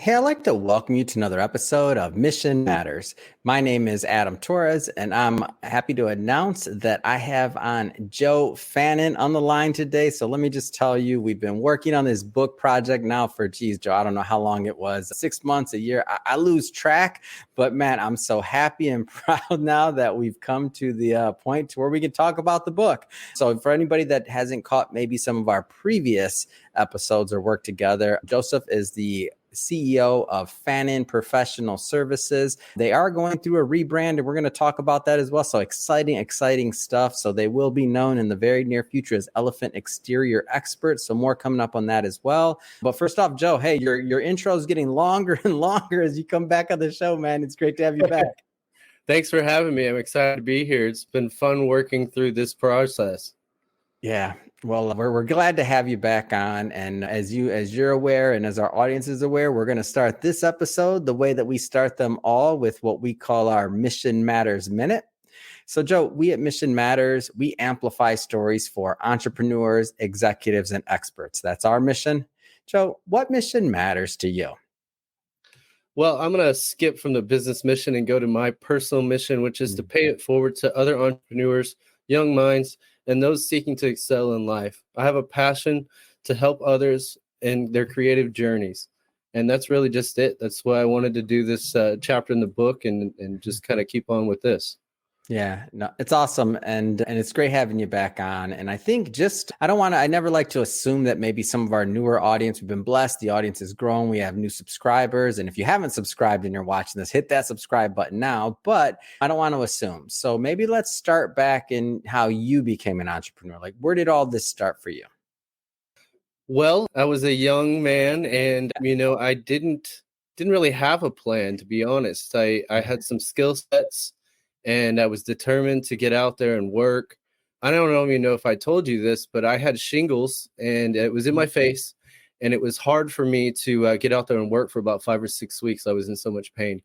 Hey, I'd like to welcome you to another episode of Mission Matters. My name is Adam Torres, and I'm happy to announce that I have on Joe Fannin on the line today. So let me just tell you, we've been working on this book project now for, Joe, I don't know how long it was, 6 months, a year. I lose track, but man, I'm so happy and proud now that we've come to the point to where we can talk about the book. So for anybody that hasn't caught maybe some of our previous episodes or work together, Joseph is the CEO of Fannin Professional Services. They are going through a rebrand, and we're going to talk about that as well. So exciting stuff. So they will be known in the very near future as Elephant Exterior Experts. So more coming up on that as well. But first off, Joe, hey, your intro is getting longer and longer as you come back on the show, man. It's great to have you back. Thanks for having me. I'm excited to be here. It's been fun working through this process. Yeah. Well, we're glad to have you back on. And as you're aware, and as our audience is aware, we're going to start this episode the way that we start them all, with what we call our Mission Matters Minute. So, Joe, we at Mission Matters, we amplify stories for entrepreneurs, executives, and experts. That's our mission. Joe, what mission matters to you? Well, I'm going to skip from the business mission and go to my personal mission, which is to pay it forward to other entrepreneurs, young minds, and those seeking to excel in life. I have a passion to help others in their creative journeys. And that's really just it. That's why I wanted to do this chapter in the book and just kind of keep on with this. Yeah, no, it's awesome. And it's great having you back on. And I think I never like to assume that maybe some of our newer audience, we've been blessed. The audience has grown. We have new subscribers. And if you haven't subscribed and you're watching this, hit that subscribe button now. But I don't want to assume. So maybe let's start back in how you became an entrepreneur. Like, where did all this start for you? Well, I was a young man and, I didn't really have a plan, to be honest. I had some skill sets. And I was determined to get out there and work. I don't even know if I told you this, but I had shingles and it was in my face. And it was hard for me to get out there and work for about 5 or 6 weeks. I was in so much pain.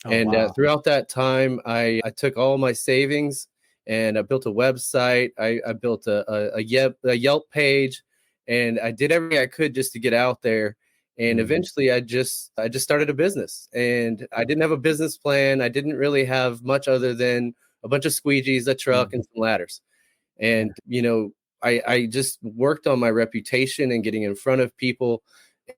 Wow. Throughout that time, I took all my savings and I built a website. I built a Yelp page, and I did everything I could just to get out there. And eventually I just started a business, and I didn't have a business plan. I didn't really have much other than a bunch of squeegees, a truck, and some ladders. And, I just worked on my reputation and getting in front of people.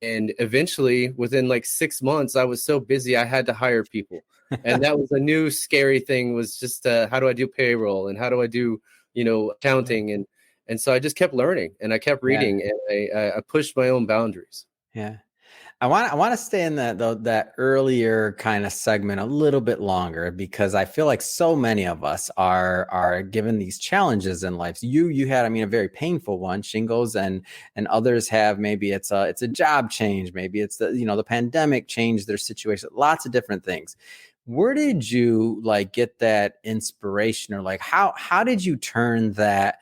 And eventually within like 6 months, I was so busy, I had to hire people. And that was a new scary thing, was just how do I do payroll and how do I do, accounting? And so I just kept learning and I kept reading, and I pushed my own boundaries. Yeah. I want to stay in that earlier kind of segment a little bit longer, because I feel like so many of us are given these challenges in life. You had, a very painful one, shingles, and others have, maybe it's a job change, maybe it's the pandemic changed their situation, lots of different things. Where did you get that inspiration, or how did you turn that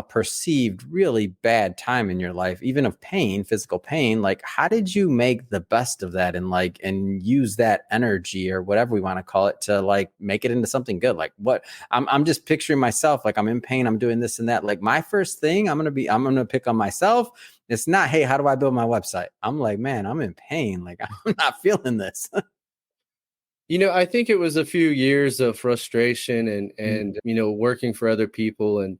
perceived really bad time in your life, even of pain, physical pain? How did you make the best of that and use that energy, or whatever we want to call it, to make it into something good? I'm just picturing myself, I'm in pain, I'm doing this and that. My first thing I'm going to pick on myself. It's not, hey, how do I build my website? I'm like, man, I'm in pain. I'm not feeling this. I think it was a few years of frustration and working for other people and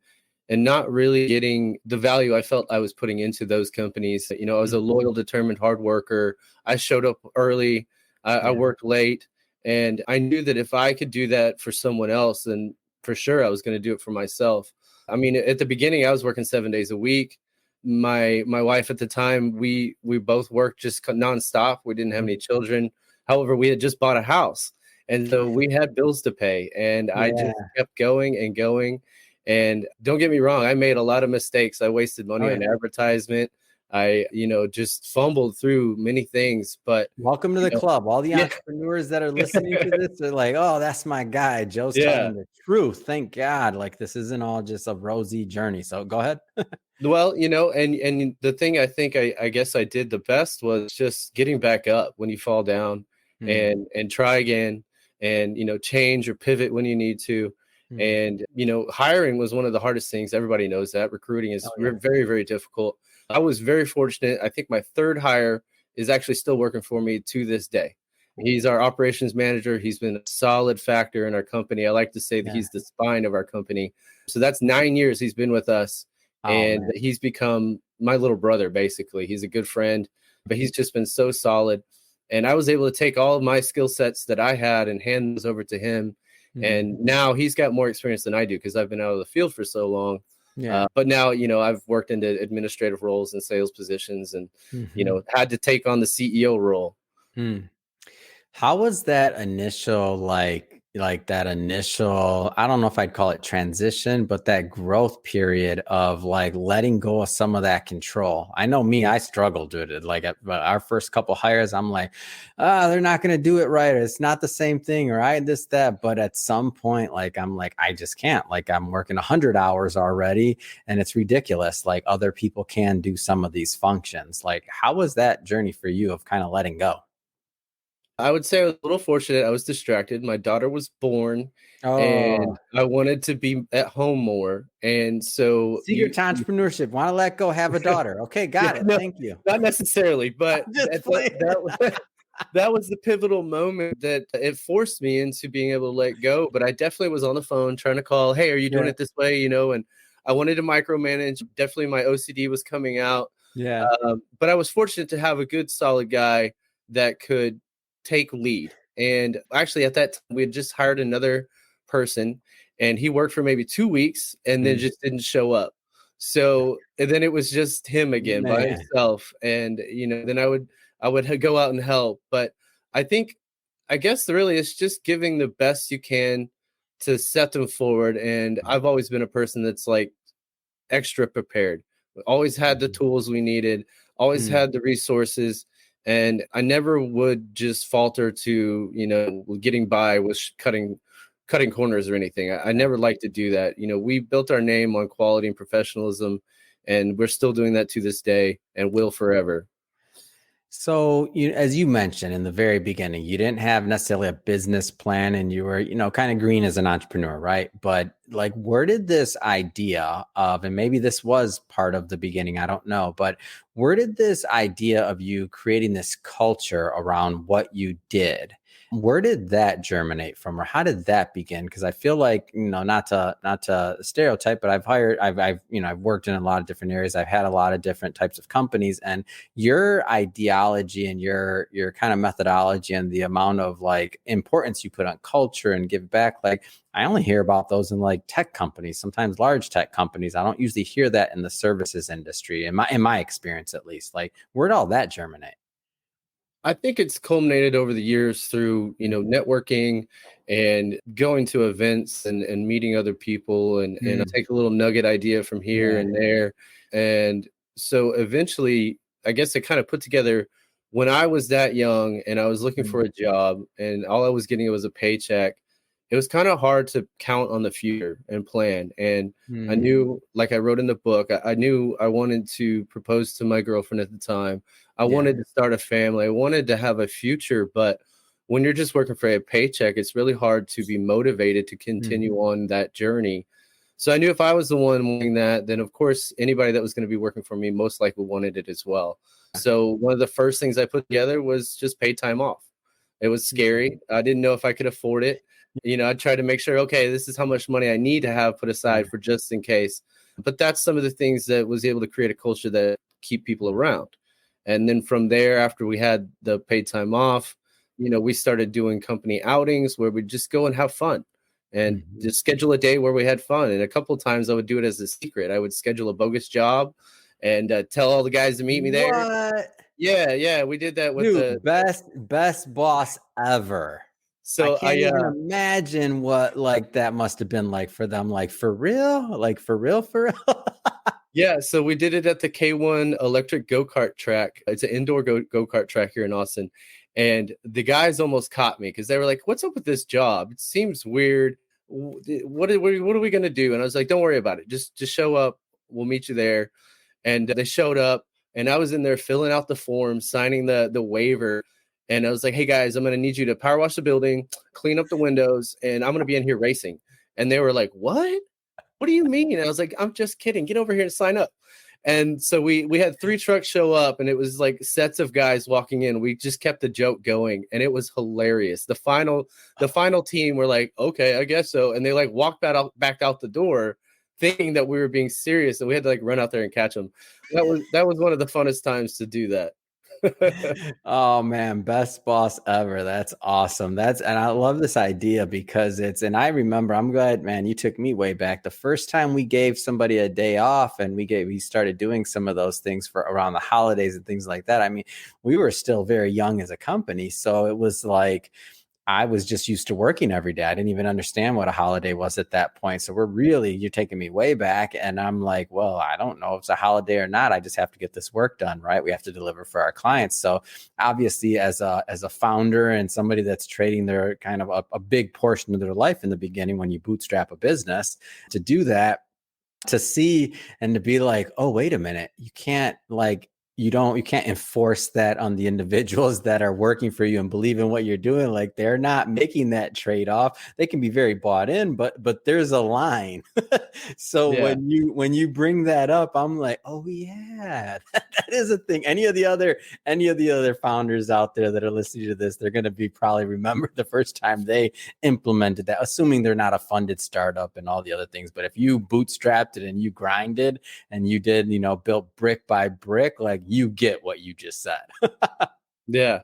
not really getting the value I felt I was putting into those companies. I was a loyal, determined, hard worker. I showed up early. I worked late. And I knew that if I could do that for someone else, then for sure I was going to do it for myself. At the beginning, I was working 7 days a week. My wife at the time, we both worked just nonstop. We didn't have any children. However, we had just bought a house. And so we had bills to pay. And I just kept going and going. And don't get me wrong, I made a lot of mistakes. I wasted money on advertisement. I, just fumbled through many things. But welcome to the club. All the entrepreneurs that are listening to this are like, oh, that's my guy. Joe's telling the truth. Thank God. This isn't all just a rosy journey. So go ahead. Well, and the thing I think I guess I did the best was just getting back up when you fall down and try again and, change or pivot when you need to. And, hiring was one of the hardest things. Everybody knows that. Recruiting is very, very difficult. I was very fortunate. I think my third hire is actually still working for me to this day. He's our operations manager. He's been a solid factor in our company. I like to say that Yeah. he's the spine of our company. So that's 9 years he's been with us, Oh and man. he's become my little brother, basically. He's a good friend, but he's just been so solid. And I was able to take all of my skill sets that I had and hand those over to him. Mhm. And now he's got more experience than I do because I've been out of the field for so long. Yeah. But now, I've worked into administrative roles and sales positions and, Mhm. had to take on the CEO role. Mm. How was that initial like that initial, I don't know if I'd call it transition, but that growth period of like letting go of some of that control? I know me, I struggled with it. Like at our first couple hires, I'm like, they're not going to do it right. Or it's not the same thing, or I this, that. But at some point, like, I'm like, I just can't. Like, I'm working 100 hours already and it's ridiculous. Like, other people can do some of these functions. Like, how was that journey for you of kind of letting go? I would say I was a little fortunate. I was distracted. My daughter was born Oh, and I wanted to be at home more. And so secret to entrepreneurship. Want to let go, have a daughter. Okay, yeah, got it. no, Thank you. not necessarily, but I'm just playing. that was the pivotal moment that it forced me into being able to let go. But I definitely was on the phone trying to call, hey, are you doing Yeah. it this way? And I wanted to micromanage. Definitely my OCD was coming out. Yeah. But I was fortunate to have a good, solid guy that could take lead. And actually, at that time, we had just hired another person, and he worked for maybe 2 weeks and then Mm. just didn't show up. So and then it was just him again by Man. himself. And then I would go out and help. But I guess really it's just giving the best you can to set them forward. And I've always been a person that's like extra prepared. We always had the Mhm. tools we needed, always Mm. had the resources, and I never would just falter to, getting by with cutting corners or anything. I never liked to do that. We built our name on quality and professionalism, and we're still doing that to this day and will forever. So, as you mentioned in the very beginning, you didn't have necessarily a business plan and you were, kind of green as an entrepreneur, right? But like, where did this idea of, and maybe this was part of the beginning, I don't know, but where did this idea of you creating this culture around what you did? Where did that germinate from, or how did that begin? Because I feel like, not to stereotype, but I've worked in a lot of different areas. I've had a lot of different types of companies, and your ideology and your kind of methodology and the amount of like importance you put on culture and give back, like I only hear about those in like tech companies, sometimes large tech companies. I don't usually hear that in the services industry, in my experience at least. Like, where'd all that germinate? I think it's culminated over the years through, networking and going to events and meeting other people and I Mm, take a little nugget idea from here yeah. and there. And so eventually, I guess I kind of put together when I was that young and I was looking Mm, for a job and all I was getting was a paycheck. It was kind of hard to count on the future and plan. And I mm, knew, like I wrote in the book, I knew I wanted to propose to my girlfriend at the time. I yeah. wanted to start a family. I wanted to have a future, but when you're just working for a paycheck, it's really hard to be motivated to Mm, continue on that journey. So I knew if I was the one wanting that, then of course anybody that was going to be working for me most likely wanted it as well. So one of the first things I put together was just paid time off. It was mm, scary. I didn't know if I could afford it. I tried to make sure, okay, this is how much money I need to have put yeah. aside for just in case. But that's some of the things that was able to create a culture that keep people around. And then from there, after we had the paid time off, we started doing company outings where we'd just go and have fun and Mhm. just schedule a day where we had fun. And a couple of times I would do it as a secret. I would schedule a bogus job and tell all the guys to meet me there. What? Yeah, yeah, we did that with Dude, best boss ever. I so can't even imagine what like that must have been like for them. Like, for real? Like, for real, for real? Yeah, so we did it at the K1 electric go-kart track. It's an indoor go-kart track here in Austin. And the guys almost caught me because they were like, "What's up with this job? It seems weird. What are we going to do?" And I was like, "Don't worry about it. Just show up. We'll meet you there." And they showed up and I was in there filling out the form, signing the waiver. And I was like, "Hey guys, I'm going to need you to power wash the building, clean up the windows, and I'm going to be in here racing." And they were like, "What? What do you mean?" And I was like, "I'm just kidding. Get over here and sign up." And so we had 3 trucks show up, and it was like sets of guys walking in. We just kept the joke going, and it was hilarious. The final team were like, okay, I guess so. And they like walked back out the door thinking that we were being serious, and we had to like run out there and catch them. That was one of the funnest times to do that. Oh man, best boss ever. That's awesome. And I love this idea because and I remember, I'm glad, man, you took me way back. The first time we gave somebody a day off and we started doing some of those things for around the holidays and things like that. I mean, we were still very young as a company. So it was like, I was just used to working every day. I didn't even understand what a holiday was at that point. So you're taking me way back. And I'm like, well, I don't know if it's a holiday or not. I just have to get this work done, right? We have to deliver for our clients. So obviously as a founder and somebody that's trading their kind of a big portion of their life in the beginning, when you bootstrap a business, to do that, to see and to be like, oh, wait a minute, you can't you can't enforce that on the individuals that are working for you and believe in what you're doing. Like, they're not making that trade-off. They can be very bought in, but there's a line. So Yeah. when you bring that up, I'm like, oh yeah, that is a thing. Any of the other founders out there that are listening to this, they're going to be probably remember the first time they implemented that, assuming they're not a funded startup and all the other things. But if you bootstrapped it and you grinded and you did, built brick by brick, like, you get what you just said. Yeah.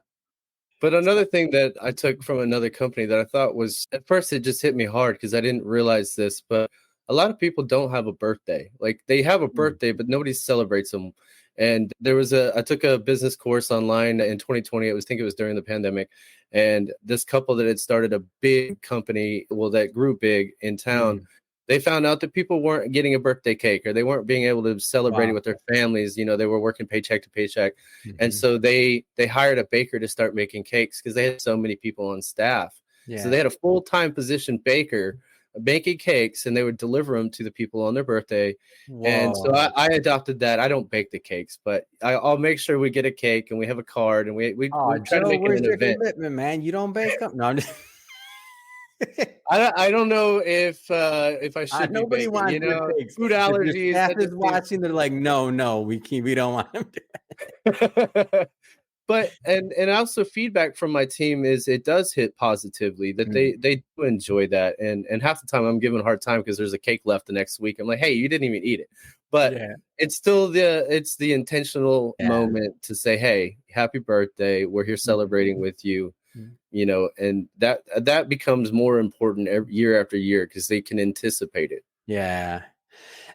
But another thing that I took from another company that I thought was, at first it just hit me hard because I didn't realize this, but a lot of people don't have a birthday. Like, they have a birthday, but nobody celebrates them. And I took a business course online in 2020. I think it was during the pandemic. And this couple that had started a big company, that grew big in town, they found out that people weren't getting a birthday cake, or they weren't being able to celebrate it with their families. They were working paycheck to paycheck. And so they hired a baker to start making cakes because they had so many people on staff. So they had a full-time position baker making cakes, and they would deliver them to the people on their birthday. Whoa. And so I adopted that. I don't bake the cakes, but I'll make sure we get a cake and we have a card, and we try to make it an event. Commitment, man? You don't bake them? No, I'm just... I don't know if I should. Nobody be wants baking, cakes. food allergies. If your staff is watching, they're like, no, we don't want them to. But and also feedback from my team is it does hit positively, that they do enjoy that, and half the time I'm giving a hard time because there's a cake left the next week. I'm like, hey, you didn't even eat it. But it's still the intentional moment to say, hey, happy birthday, we're here celebrating with you. And that becomes more important year after year because they can anticipate it. Yeah.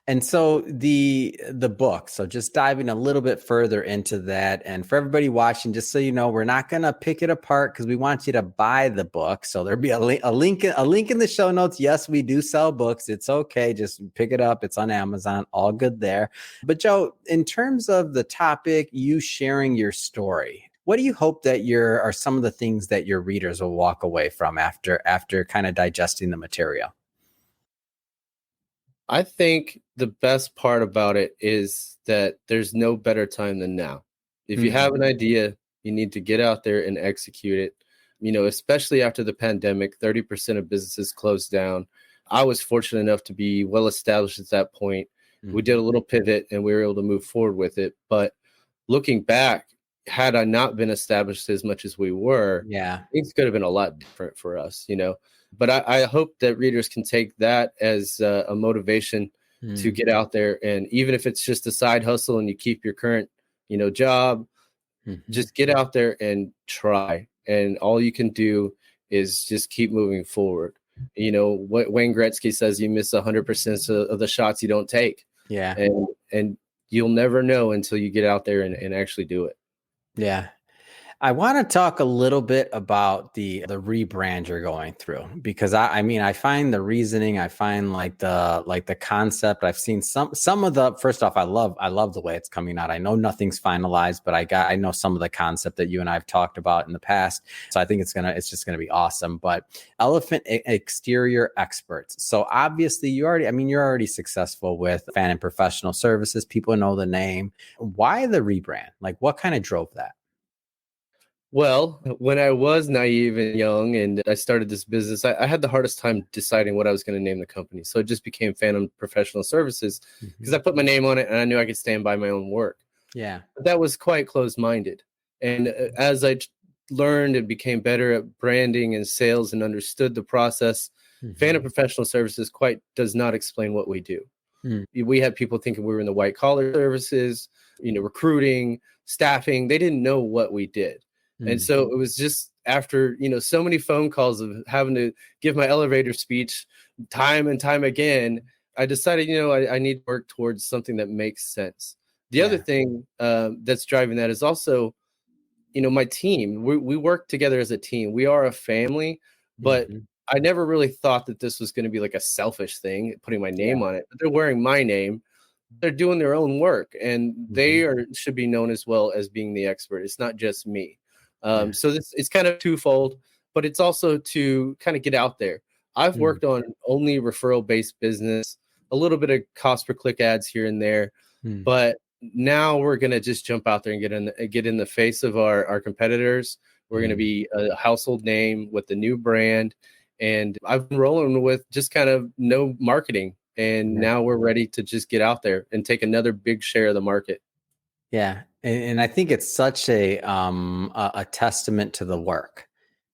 And so the book, so just diving a little bit further into that, and for everybody watching, just so you know, we're not going to pick it apart because we want you to buy the book. So there'll be a link in the show notes. Yes, we do sell books. It's okay. Just pick it up. It's on Amazon. All good there. But Joe, in terms of the topic, you sharing your story, what do you hope that are some of the things that your readers will walk away from after kind of digesting the material? I think the best part about it is that there's no better time than now. If you have an idea, you need to get out there and execute it. Especially after the pandemic, 30% of businesses closed down. I was fortunate enough to be well established at that point. We did a little pivot and we were able to move forward with it. But looking back, had I not been established as much as we were, things could have been a lot different for us, But I hope that readers can take that as a motivation to get out there. And even if it's just a side hustle and you keep your current, job, just get out there and try. And all you can do is just keep moving forward. What Wayne Gretzky says, you miss 100% of the shots you don't take. Yeah. And you'll never know until you get out there and actually do it. Yeah. I want to talk a little bit about the rebrand you're going through, because I find the reasoning, I find like the concept. I've seen some of the, first off, I love the way it's coming out. I know nothing's finalized, but I know some of the concept that you and I've talked about in the past. So I think it's just gonna be awesome. But Elephant Exterior Experts. So obviously you're already successful with Fannin Professional Services. People know the name. Why the rebrand? Like, what kind of drove that? Well, when I was naive and young and I started this business, I had the hardest time deciding what I was going to name the company. So it just became Phantom Professional Services because I put my name on it and I knew I could stand by my own work. Yeah. But that was quite closed-minded. And as I learned and became better at branding and sales and understood the process, Phantom Professional Services quite does not explain what we do. We had people thinking we were in the white collar services, recruiting, staffing. They didn't know what we did. And so it was just after, so many phone calls of having to give my elevator speech time and time again, I decided, I need to work towards something that makes sense. The other thing that's driving that is also, my team. We work together as a team. We are a family, but I never really thought that this was going to be like a selfish thing, putting my name on it. But they're wearing my name. They're doing their own work, and they should be known as well as being the expert. It's not just me. So it's kind of twofold, but it's also to kind of get out there. I've worked on only referral-based business, a little bit of cost per click ads here and there, but now we're going to just jump out there and get in the face of our competitors. We're going to be a household name with the new brand, and I've been rolling with just kind of no marketing, and now we're ready to just get out there and take another big share of the market. Yeah. And I think it's such a testament to the work.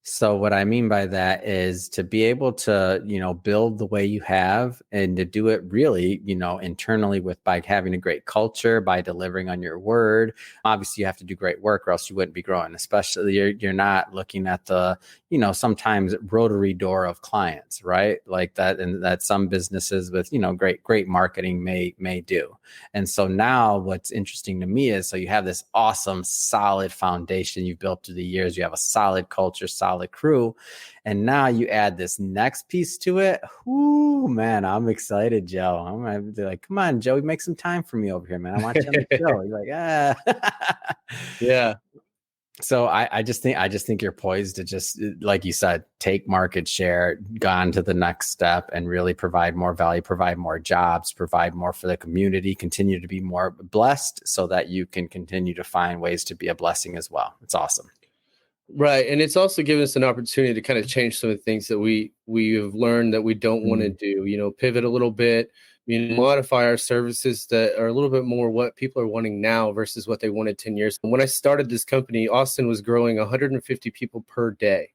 So what I mean by that is to be able to, build the way you have and to do it really, internally by having a great culture, by delivering on your word. Obviously you have to do great work or else you wouldn't be growing, especially you're not looking at the, sometimes rotary door of clients, right? Like that, and that some businesses with, great marketing may do. And so now what's interesting to me is, so you have this awesome, solid foundation you've built through the years. You have a solid culture, solid crew. And now you add this next piece to it. Ooh, man, I'm excited, Joe. I'm gonna be like, come on, Joey, make some time for me over here, man. I want you on the show. You're like, Yeah. So I just think you're poised to just, like you said, take market share, go on to the next step, and really provide more value, provide more jobs, provide more for the community, continue to be more blessed so that you can continue to find ways to be a blessing as well. It's awesome. Right. And it's also given us an opportunity to kind of change some of the things that we have learned that we don't want to do, pivot a little bit, modify our services that are a little bit more what people are wanting now versus what they wanted 10 years. When I started this company, Austin was growing 150 people per day.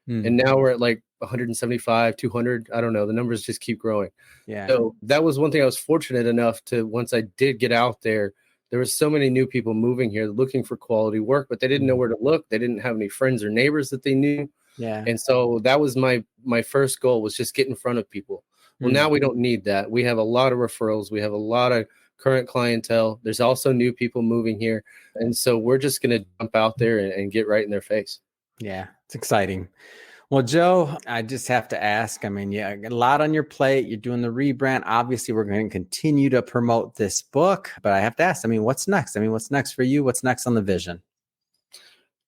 And now we're at like 175, 200. I don't know. The numbers just keep growing. Yeah. So that was one thing I was fortunate enough to, once I did get out there, there were so many new people moving here looking for quality work, but they didn't know where to look. They didn't have any friends or neighbors that they knew. Yeah. And so that was my first goal, was just get in front of people. Well, now we don't need that. We have a lot of referrals. We have a lot of current clientele. There's also new people moving here. And so we're just going to jump out there and get right in their face. Yeah, it's exciting. Well, Joe, I just have to ask, I mean, you got a lot on your plate. You're doing the rebrand. Obviously, we're going to continue to promote this book, but I have to ask, I mean, what's next? I mean, what's next for you? What's next on the vision?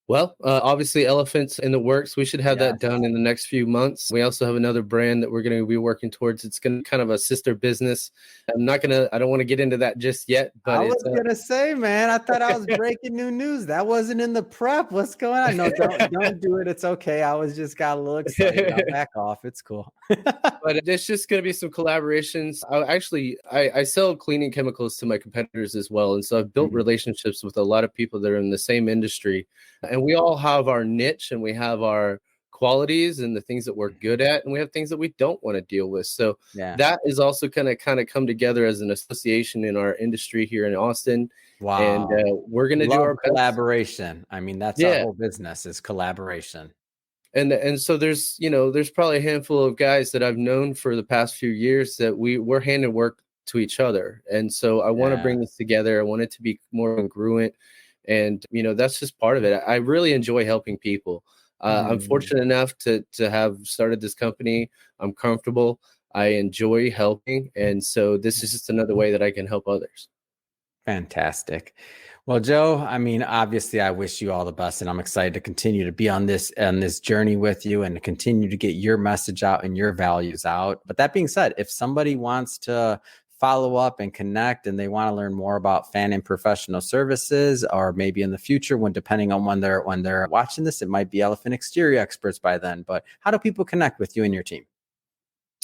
Well, obviously Elephants in the works. We should have that done in the next few months. We also have another brand that we're going to be working towards. It's going to be kind of a sister business. I don't want to get into that just yet. But I was going to say, man, I thought I was breaking new news. That wasn't in the prep. What's going on? No, don't do it. It's okay. I was just got a little excited. I'll back off. It's cool. But there's just going to be some collaborations. I sell cleaning chemicals to my competitors as well. And so I've built relationships with a lot of people that are in the same industry. And we all have our niche and we have our qualities and the things that we're good at. And we have things that we don't want to deal with. So that is also going to kind of come together as an association in our industry here in Austin. Wow. And we're going to do our collaboration. Best. I mean, that's our whole business is collaboration. And so there's probably a handful of guys that I've known for the past few years that we're handing work to each other. And so I want to bring this together. I want it to be more congruent. And, that's just part of it. I really enjoy helping people. I'm fortunate enough to have started this company. I'm comfortable. I enjoy helping. And so this is just another way that I can help others. Fantastic. Well, Joe, I mean, obviously I wish you all the best, and I'm excited to continue to be on this journey with you and to continue to get your message out and your values out. But that being said, if somebody wants to follow up and connect and they want to learn more about Fannin Professional Services, or maybe in the future, when depending on when they're watching this, it might be Elephant Exterior Experts by then. But how do people connect with you and your team?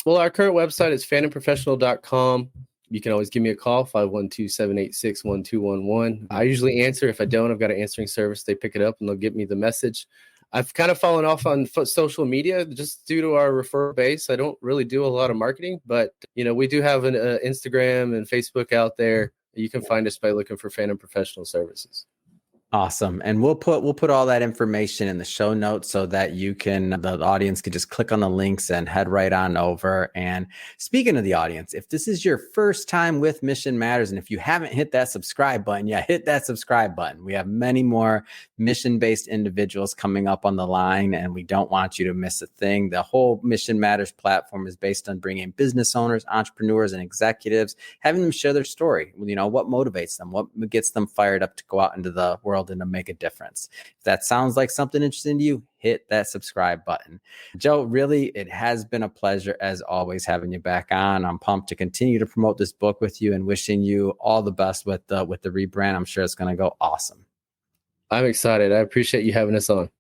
Well, our current website is fanninprofessional.com. You can always give me a call, 512-786-1211. I usually answer. If I don't, I've got an answering service. They pick it up and they'll give me the message. I've kind of fallen off on social media just due to our referral base. I don't really do a lot of marketing, but we do have an Instagram and Facebook out there. You can find us by looking for Fannin Professional Services. Awesome. And we'll put all that information in the show notes so that the audience can just click on the links and head right on over. And speaking of the audience, if this is your first time with Mission Matters, and if you haven't hit that subscribe button, hit that subscribe button. We have many more mission-based individuals coming up on the line, and we don't want you to miss a thing. The whole Mission Matters platform is based on bringing business owners, entrepreneurs, and executives, having them share their story. What motivates them, what gets them fired up to go out into the world and to make a difference. If that sounds like something interesting to you, hit that subscribe button. Joe, really, it has been a pleasure as always having you back on. I'm pumped to continue to promote this book with you and wishing you all the best with the rebrand. I'm sure it's going to go awesome. I'm excited. I appreciate you having us on.